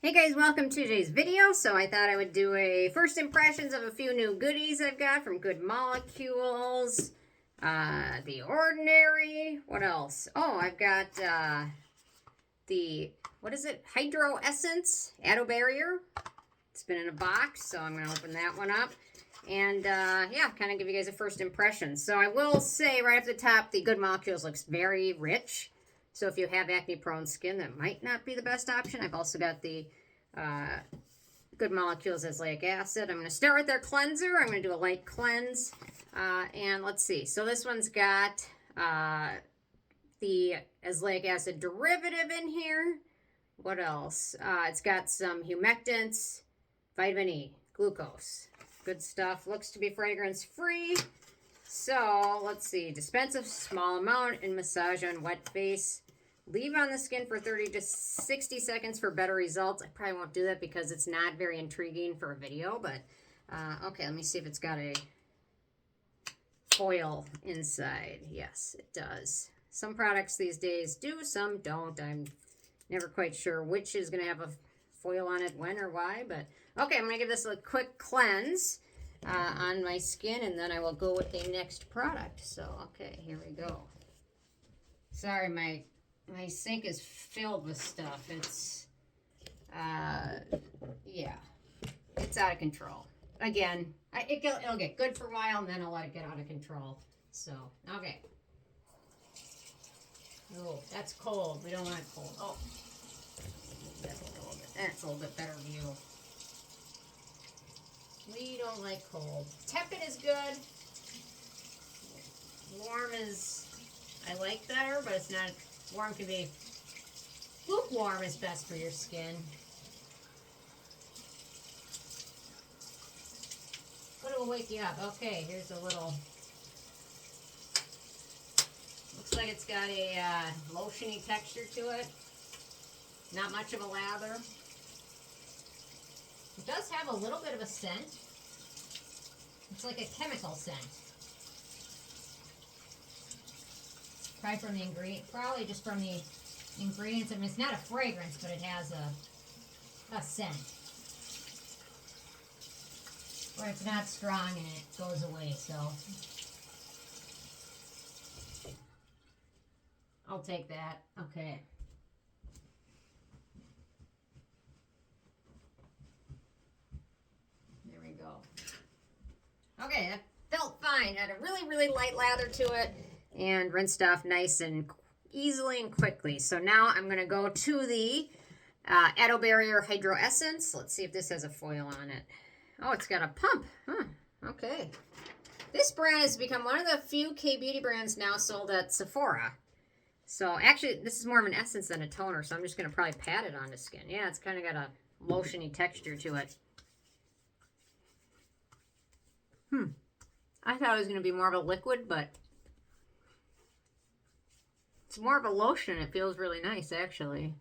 Hey guys, welcome to today's video. So I thought I would do a first impressions of a few new goodies I've got from Good Molecules. The Ordinary. What else? Oh, I've got what is it? Hydro Essence Atoll Barrier. It's been in a box, so I'm going to open that one up. And yeah, kind of give you guys a first impression. So I will say right off the top, the Good Molecules looks very rich. So if you have acne-prone skin, that might not be the best option. I've also got the Good Molecules Azelaic acid. I'm going to start with their cleanser. I'm going to do a light cleanse. And let's see. So this one's got the azelaic acid derivative in here. What else? It's got some humectants, vitamin E, glucose. Good stuff. Looks to be fragrance-free. So, let's see. Dispense a small amount and massage on wet face. Leave on the skin for 30 to 60 seconds for better results. I probably won't do that because it's not very intriguing for a video. But, okay, let me see if it's got a foil inside. Yes, it does. Some products these days do, some don't. I'm never quite sure which is going to have a foil on it, when or why. But, okay, I'm going to give this a quick cleanse on my skin, and then I will go with the next product. So, okay, here we go. Sorry, my sink is filled with stuff. It's, yeah, it's out of control. Again, it'll get good for a while, and then I'll let it get out of control. So, okay. Oh, that's cold. We don't want it cold. Oh, that's a little bit better view. We don't like cold. Tepid is good. Warm is, I like better, but it's not, warm can be, lukewarm is best for your skin. But it will wake you up. Okay, here's a little, looks like it's got a lotiony texture to it. Not much of a lather. It does have a little bit of a scent. It's like a chemical scent. Probably from the ingredient, probably just from the ingredients. I mean, it's not a fragrance, but it has a scent. Or it's not strong and it goes away, so I'll take that. Okay. Okay, that felt fine. Had a really, really light lather to it and rinsed off nice and easily and quickly. So now I'm going to go to the Atoll Barrier Hydro Essence. Let's see if this has a foil on it. Oh, it's got a pump. Huh, okay. This brand has become one of the few K-beauty brands now sold at Sephora. So actually, this is more of an essence than a toner, so I'm just going to probably pat it on the skin. Yeah, it's kind of got a lotiony texture to it. I thought it was going to be more of a liquid, but it's more of a lotion. It feels really nice, actually.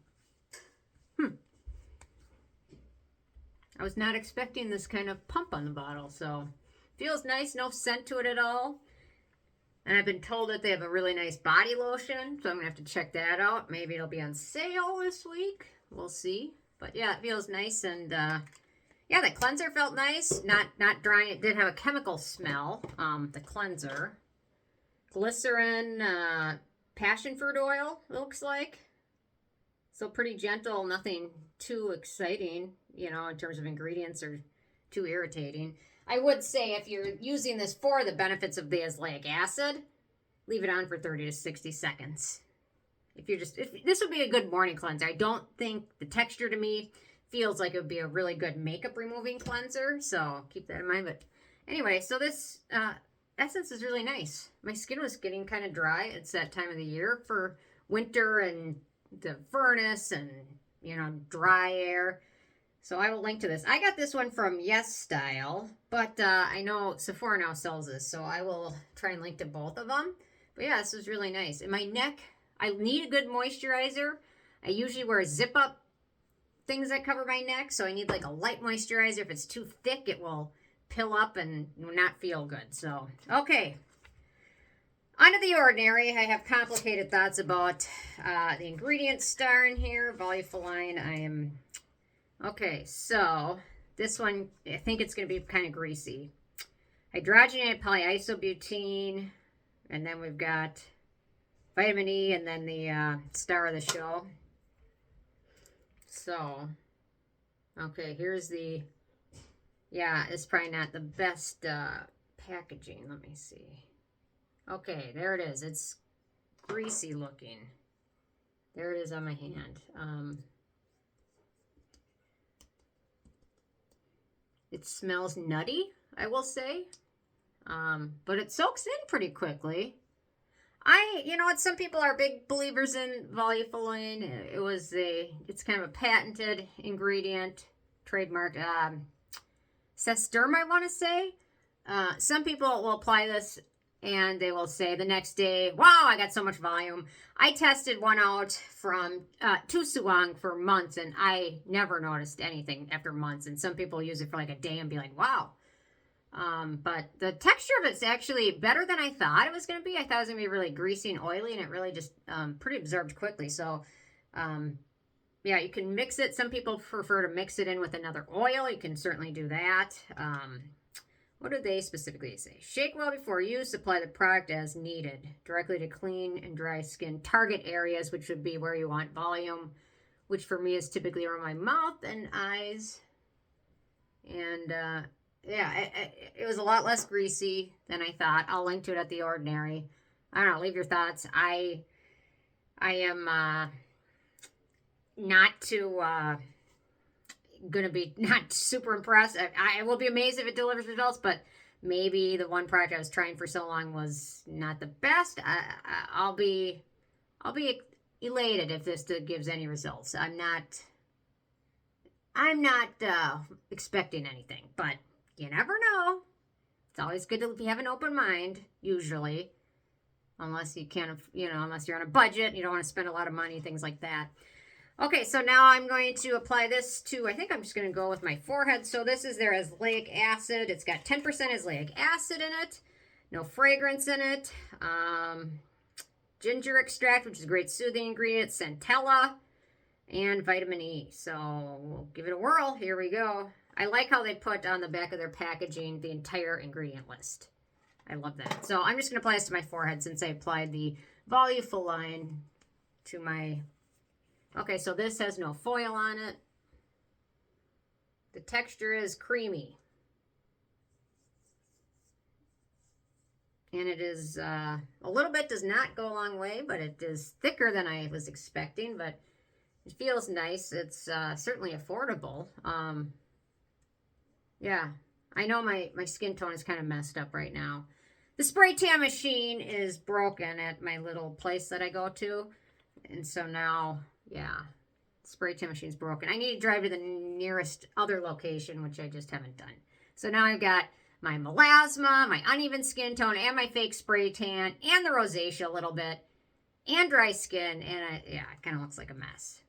I was not expecting this kind of pump on the bottle, so feels nice. No scent to it at all. And I've been told that they have a really nice body lotion, so I'm going to have to check that out. Maybe it'll be on sale this week. We'll see. But yeah, it feels nice, and yeah, the cleanser felt nice. Not drying. It did have a chemical smell, the cleanser. Glycerin, passion fruit oil, it looks like. So pretty gentle, nothing too exciting, you know, in terms of ingredients or too irritating. I would say if you're using this for the benefits of the azelaic acid, leave it on for 30 to 60 seconds. If this would be a good morning cleanser. I don't think the texture to me feels like it would be a really good makeup removing cleanser, so keep that in mind. But anyway, so this essence is really nice. My skin was getting kind of dry. It's that time of the year for winter and the furnace and, you know, dry air. So I will link to this. I got this one from Yes Style, but I know Sephora now sells this, so I will try and link to both of them. But yeah, this was really nice. In my neck, I need a good moisturizer. I usually wear zip-up things that cover my neck, so I need like a light moisturizer. If it's too thick, it will pill up and not feel good. So, okay. On to the Ordinary. I have complicated thoughts about the ingredient star in here. Volufiline. I am Okay, so this one, I think it's going to be kind of greasy. Hydrogenated polyisobutene, and then we've got vitamin E, and then the star of the show. So, okay, here's the, yeah, it's probably not the best packaging. Let me see. Okay, there it is. It's greasy looking. There it is on my hand. It smells nutty, I will say. But it soaks in pretty quickly. You know what, some people are big believers in Volufiline. It's kind of a patented ingredient, trademark. Aestura, I want to say. Some people will apply this and they will say the next day, wow, I got so much volume. I tested one out from Joseon for months and I never noticed anything after months. And some people use it for like a day and be like, wow. But the texture of it's actually better than I thought it was going to be. I thought it was going to be really greasy and oily, and it really just pretty absorbed quickly. So, yeah, you can mix it. Some people prefer to mix it in with another oil. You can certainly do that. What do they specifically say? Shake well before use. Apply the product as needed, directly to clean and dry skin. Target areas, which would be where you want volume, which for me is typically around my mouth and eyes. And yeah, it was a lot less greasy than I thought. I'll link to it at The Ordinary. I don't know. Leave your thoughts. I am not too gonna be not super impressed. I will be amazed if it delivers results, but maybe the one product I was trying for so long was not the best. I'll be elated if this gives any results. I'm not expecting anything, but you never know. It's always good to have an open mind, usually, unless you can't, unless you're on a budget, you don't want to spend a lot of money, things like that. Okay, so now I'm going to apply this to, I think I'm just going to go with my forehead. So this is their azelaic acid. It's got 10% azelaic acid in it. No fragrance in it. Ginger extract, which is a great soothing ingredient. Centella. And vitamin E. So we'll give it a whirl. Here we go. I like how they put on the back of their packaging the entire ingredient list. I love that. So I'm just going to apply this to my forehead since I applied the Volufiline to my... Okay, so this has no foil on it. The texture is creamy. And it is a little bit, does not go a long way, but it is thicker than I was expecting, but it feels nice. It's certainly affordable. Yeah, I know my skin tone is kind of messed up right now. The spray tan machine is broken at my little place that I go to. And so now... yeah, spray tan machine's broken. I need to drive to the nearest other location, which I just haven't done. So now I've got my melasma, my uneven skin tone, and my fake spray tan, and the rosacea a little bit, and dry skin, and yeah, it kind of looks like a mess.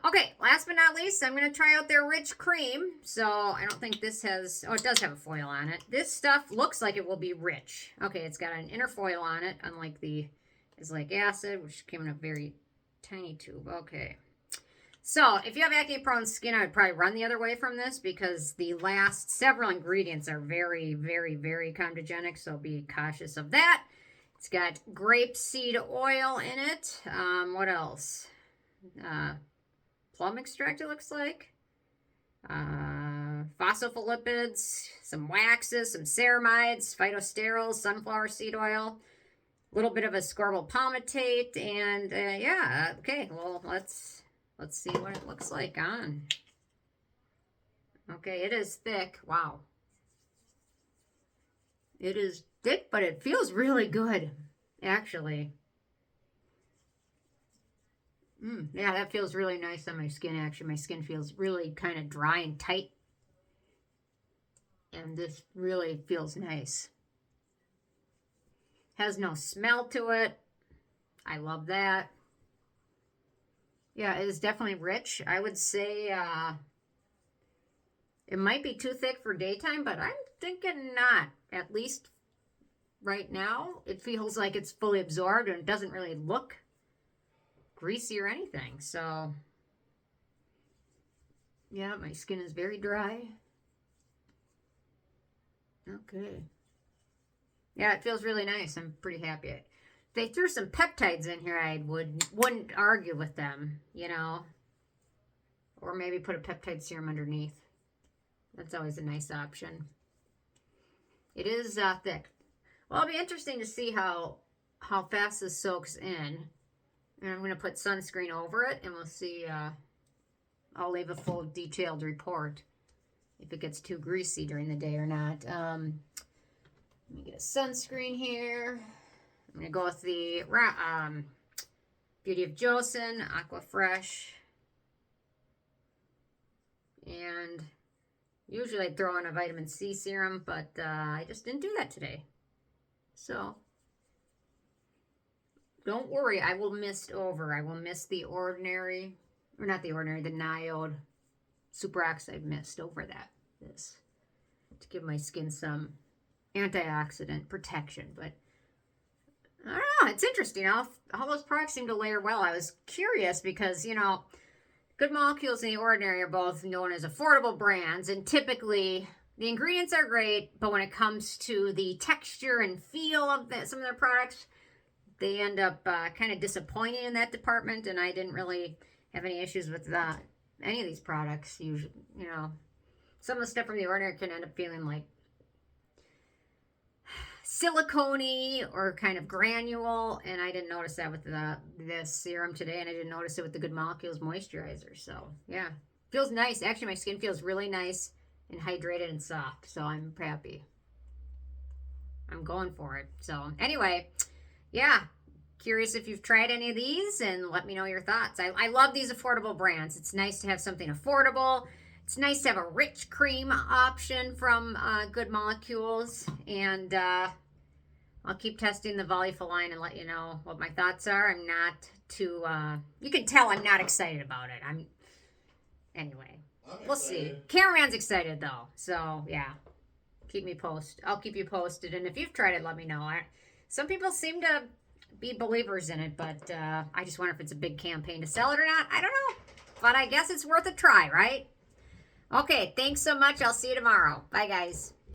Okay, last but not least, I'm going to try out their rich cream. So I don't think this has, oh, it does have a foil on it. This stuff looks like it will be rich. Okay, it's got an inner foil on it, unlike the azelaic acid, which came in a very tiny tube. Okay. So if you have acne prone skin, I would probably run the other way from this because the last several ingredients are very, very, very comedogenic. So be cautious of that. It's got grapeseed oil in it. What else? Plum extract, it looks like. Phospholipids, some waxes, some ceramides, phytosterols, sunflower seed oil. A little bit of ascorbyl palmitate, and yeah, okay, well, let's see what it looks like on. Okay, it is thick. Wow. It is thick, but it feels really good, actually. Yeah, that feels really nice on my skin, actually. My skin feels really kind of dry and tight, and this really feels nice. Has no smell to it. I love that. Yeah, it is definitely rich. I would say it might be too thick for daytime, but I'm thinking not. At least right now, it feels like it's fully absorbed and it doesn't really look greasy or anything. So Yeah, my skin is very dry. Okay. Yeah, it feels really nice. I'm pretty happy. If they threw some peptides in here, I wouldn't argue with them, you know. Or maybe put a peptide serum underneath. That's always a nice option. It is thick. Well, it'll be interesting to see how fast this soaks in. And I'm going to put sunscreen over it, and we'll see. I'll leave a full detailed report if it gets too greasy during the day or not. Let me get a sunscreen here. I'm going to go with the Beauty of Joseon Aqua Fresh. And usually I'd throw in a vitamin C serum, but I just didn't do that today. So, don't worry, I will mist over. I will mist the ordinary, or not the ordinary, the Niode Superoxide mist over this to give my skin some antioxidant protection. But I don't know, it's interesting. All those products seem to layer well. I was curious because, you know, Good Molecules and The Ordinary are both known as affordable brands, and typically the ingredients are great, but when it comes to the texture and feel of some of their products, they end up kind of disappointing in that department, and I didn't really have any issues with any of these products. Usually, you know, some of the stuff from The Ordinary can end up feeling like silicone-y or kind of granule, and I didn't notice that with this serum today, and I didn't notice it with the Good Molecules moisturizer. So yeah, feels nice. Actually, my skin feels really nice and hydrated and soft, so I'm happy. I'm going for it. So anyway, yeah, curious if you've tried any of these, and let me know your thoughts. I love these affordable brands. It's nice to have something affordable. It's nice to have a rich cream option from Good Molecules, and I'll keep testing the Volufiline and let you know what my thoughts are. I'm not too, you can tell I'm not excited about it. Anyway, we'll see. Cameraman's excited though, so yeah, keep me posted. I'll keep you posted, and if you've tried it, let me know. Some people seem to be believers in it, but I just wonder if it's a big campaign to sell it or not. I don't know, but I guess it's worth a try, right? Okay, thanks so much. I'll see you tomorrow. Bye, guys.